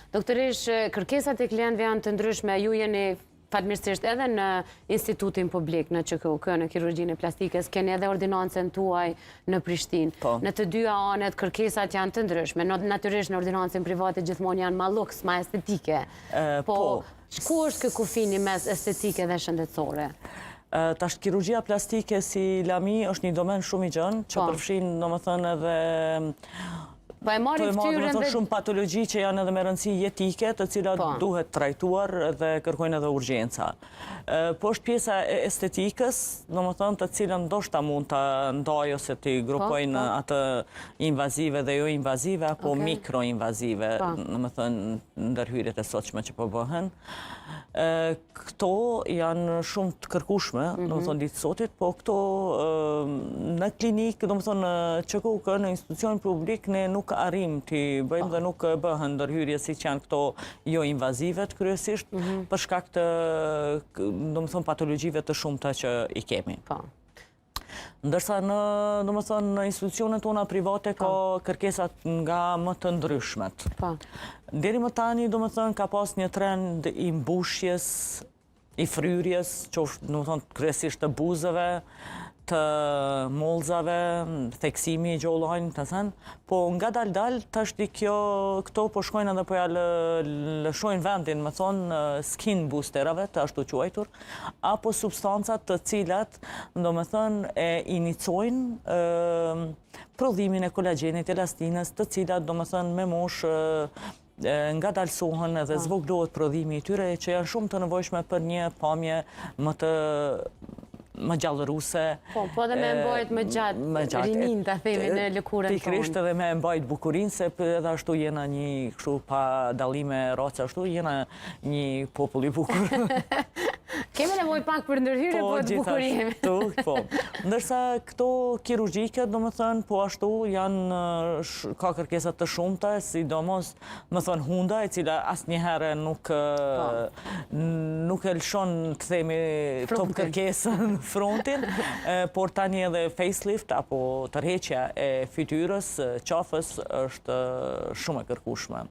Doktorish, kërkesat e klientëve janë të ndryshme, ju jeni fatmirësisht edhe në institutin publik në QKUK, në kirurgjinë e plastikës, keni edhe ordinancën tuaj në Prishtinë. Në të dyja anet kërkesat janë të ndryshme. Natyrisht në ordinancën private gjithmonë janë ma luks, ma estetike. Po, ku është kë kufini mes estetike dhe shëndetësore? Tash kirurgjia plastike si lami është një domen shumë i gjënë, që përfshin domethënë edhe shumë patologji që janë edhe me rëndësi jetike, të cilat duhet trajtuar dhe kërkojnë edhe urgjenca. Po është pjesa e estetikës, domethënë të cilën ndoshta mund të ndaj ose të grupojnë atë invazive dhe jo invazive, apo mikroinvazive, domethënë ndërhyrjet e sotshme që po bëhen. Këto janë shumë të kërkueshme, domethënë ditë sotit, po këto në klinikë, domethënë në QKUK, në institucion publik, ne nuk arrim të bëjmë dhe nuk bëhen ndërhyrje si që janë këto jo invazive të kryesisht, për shkak të domethënë patologjive të shumta që i kemi. Ndërsa në institucionet tona private ka kërkesat nga më të ndryshmet. Deri më tani, domethënë, ka pas një trend i mbushjes, i fryrjes, domethënë kryesisht të buzëve, të molzave, theksimi i gjollojnë, të thënë, po nga dal tash këto po shkojnë edhe po ja lëshojnë vendin, më thonë, skin boosterave, të ashtu quajtur, apo substancat të cilat, do më thënë, e inicojnë prodhimin e kolagjenit, elastinës, të cilat, do më thënë, me mosh nga dalsohen edhe zvoglohet prodhimi i tyre, që janë shumë të nevojshme për një pamje më gjallëruse. Po edhe me mbajt më gjatë, rinin të themi në lëkurën tonë. Pikrisht edhe me mbajt bukurinë, se edhe ashtu jena një kështu pa dalime race, ashtu jena një popull i bukur. Keme nevoj pak për ndërhyrje, po të bukurime. Po, ndërsa këto kirurgjike, do më thënë, po ashtu ka kërkesat të shumta, sidomos, më thënë, hunda, e cila asë njëherë nuk e lëshon, të themi, top kërkesën frontin, por tani edhe facelift, apo tërheqja e fytyrës, qafës, është shumë e kërkueshme.